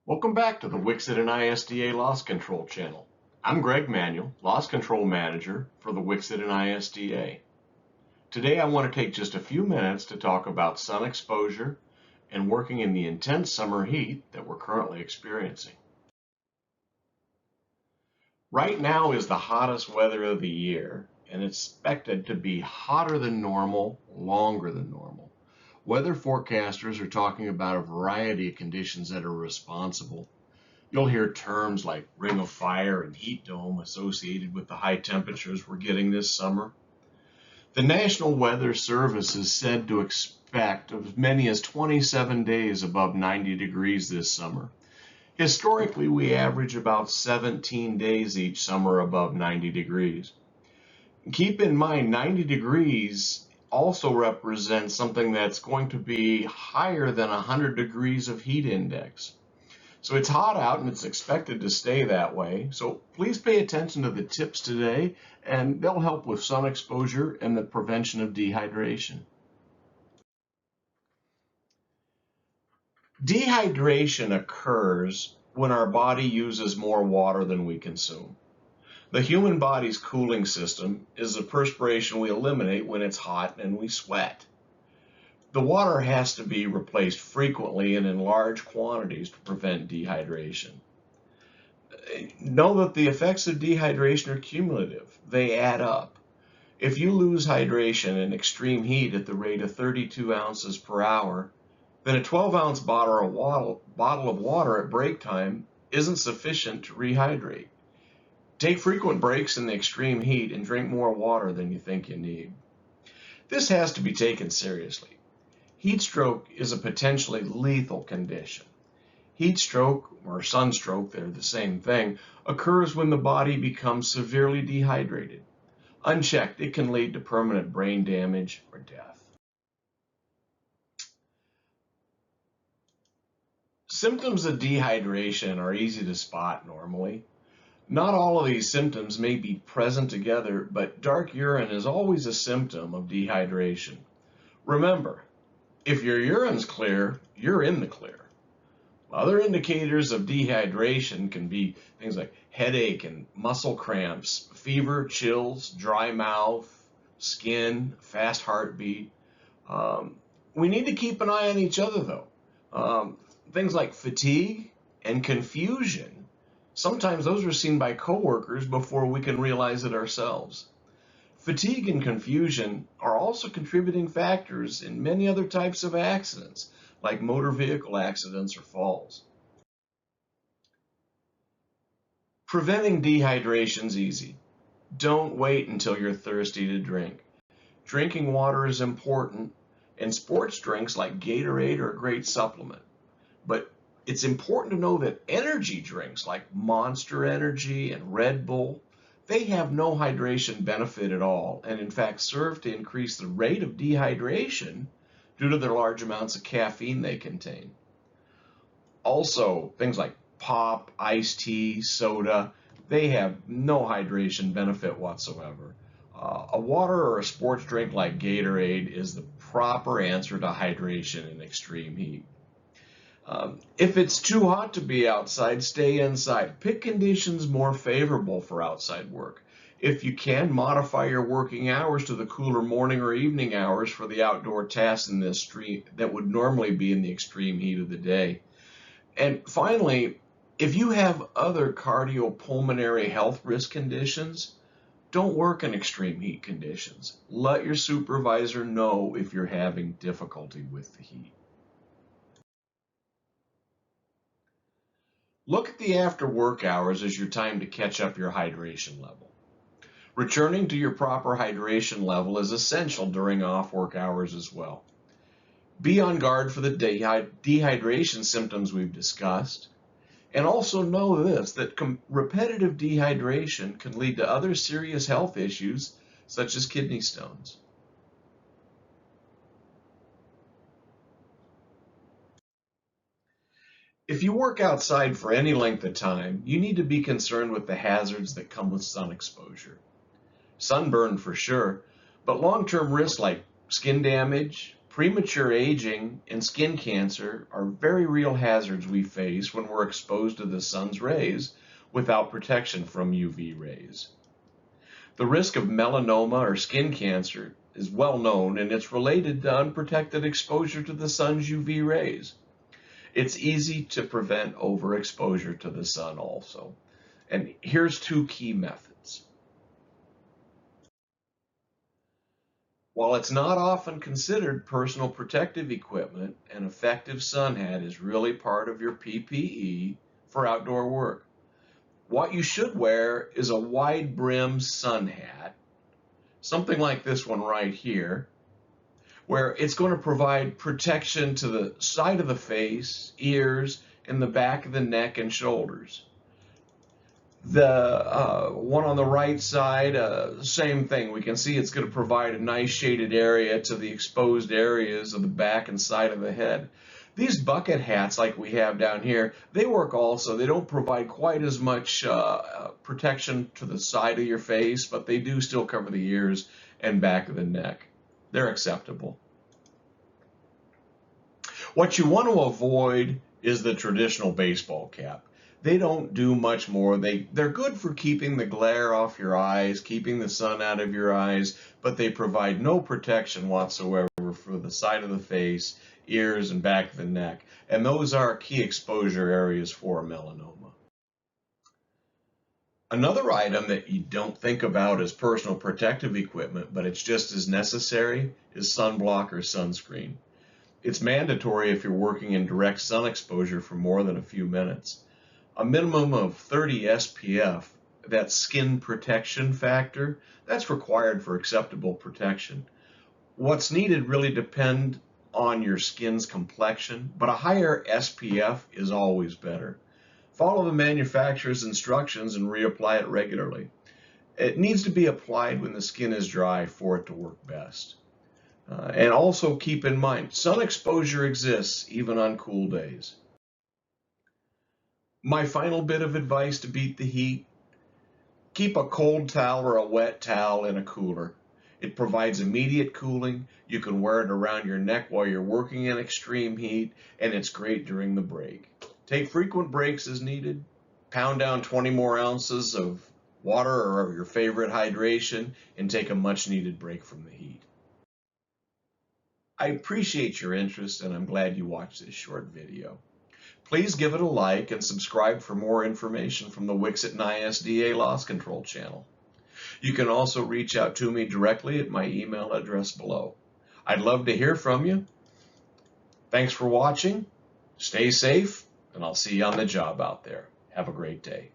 Welcome back to the WCSIT and ISDA Loss Control channel. I'm Greg Manuel, Loss Control Manager for the WCSIT and ISDA. Today I want to take just a few minutes to talk about sun exposure and working in the intense summer heat that we're currently experiencing. Right now is the hottest weather of the year, and it's expected to be hotter than normal, longer than normal. Weather forecasters are talking about a variety of conditions that are responsible. You'll hear terms like ring of fire and heat dome associated with the high temperatures we're getting this summer. The National Weather Service is said to expect as many as 27 days above 90 degrees this summer. Historically, we average about 17 days each summer above 90 degrees. Keep in mind, 90 degrees also represents something that's going to be higher than 100 degrees of heat index. So it's hot out and it's expected to stay that way. So please pay attention to the tips today, and they'll help with sun exposure and the prevention of dehydration. Dehydration occurs when our body uses more water than we consume. The human body's cooling system is the perspiration we eliminate when it's hot and we sweat. The water has to be replaced frequently and in large quantities to prevent dehydration. Know that the effects of dehydration are cumulative. They add up. If you lose hydration in extreme heat at the rate of 32 ounces per hour, then a 12-ounce bottle of water at break time isn't sufficient to rehydrate. Take frequent breaks in the extreme heat and drink more water than you think you need. This has to be taken seriously. Heat stroke is a potentially lethal condition. Heat stroke, or sunstroke, they're the same thing, occurs when the body becomes severely dehydrated. Unchecked, it can lead to permanent brain damage or death. Symptoms of dehydration are easy to spot normally. Not all of these symptoms may be present together, but dark urine is always a symptom of dehydration. Remember, if your urine's clear, you're in the clear. Other indicators of dehydration can be things like headache and muscle cramps, fever, chills, dry mouth, skin, fast heartbeat. We need to keep an eye on each other though. Things like fatigue and confusion. Sometimes those are seen by coworkers before we can realize it ourselves. Fatigue and confusion are also contributing factors in many other types of accidents, like motor vehicle accidents or falls. Preventing dehydration is easy. Don't wait until you're thirsty to drink. Drinking water is important, and sports drinks like Gatorade are a great supplement. But it's important to know that energy drinks like Monster Energy and Red Bull, they have no hydration benefit at all, and in fact serve to increase the rate of dehydration due to their large amounts of caffeine they contain. Also, things like pop, iced tea, soda, they have no hydration benefit whatsoever. A water or a sports drink like Gatorade is the proper answer to hydration in extreme heat. If it's too hot to be outside, stay inside. Pick conditions more favorable for outside work. If you can, modify your working hours to the cooler morning or evening hours for the outdoor tasks in this street that would normally be in the extreme heat of the day. And finally, if you have other cardiopulmonary health risk conditions, don't work in extreme heat conditions. Let your supervisor know if you're having difficulty with the heat. Look at the after work hours as your time to catch up your hydration level. Returning to your proper hydration level is essential during off work hours as well. Be on guard for the dehydration symptoms we've discussed. And also know this, that repetitive dehydration can lead to other serious health issues such as kidney stones. If you work outside for any length of time, you need to be concerned with the hazards that come with sun exposure. Sunburn for sure, but long-term risks like skin damage, Premature aging and skin cancer are very real hazards we face when we're exposed to the sun's rays without protection from UV rays. The risk of melanoma or skin cancer is well known, and it's related to unprotected exposure to the sun's UV rays. It's easy to prevent overexposure to the sun also. And here's two key methods. While it's not often considered personal protective equipment, an effective sun hat is really part of your PPE for outdoor work. What you should wear is a wide brim sun hat, something like this one right here, where it's going to provide protection to the side of the face, ears, and the back of the neck and shoulders. The one on the right side, same thing. We can see it's going to provide a nice shaded area to the exposed areas of the back and side of the head. These bucket hats like we have down here, they work also. They don't provide quite as much protection to the side of your face, but they do still cover the ears and back of the neck. They're acceptable. What you want to avoid is the traditional baseball cap. They don't do much more. They're good for keeping the glare off your eyes, keeping the sun out of your eyes, but they provide no protection whatsoever for the side of the face, ears, and back of the neck. And those are key exposure areas for melanoma. Another item that you don't think about as personal protective equipment, but it's just as necessary, is sunblock or sunscreen. It's mandatory if you're working in direct sun exposure for more than a few minutes. A minimum of 30 SPF, that skin protection factor, that's required for acceptable protection. What's needed really depends on your skin's complexion, but a higher SPF is always better. Follow the manufacturer's instructions and reapply it regularly. It needs to be applied when the skin is dry for it to work best. And also keep in mind, sun exposure exists even on cool days. My final bit of advice to beat the heat: keep a cold towel or a wet towel in a cooler. It provides immediate cooling. You can wear it around your neck while you're working in extreme heat, and it's great during the break. Take frequent breaks as needed. Pound down 20 more ounces of water or of your favorite hydration, and take a much needed break from the heat. I appreciate your interest, and I'm glad you watched this short video. Please give it a like and subscribe for more information from the WCSIT and ISDA Loss Control channel. You can also reach out to me directly at my email address below. I'd love to hear from you. Thanks for watching. Stay safe, and I'll see you on the job out there. Have a great day.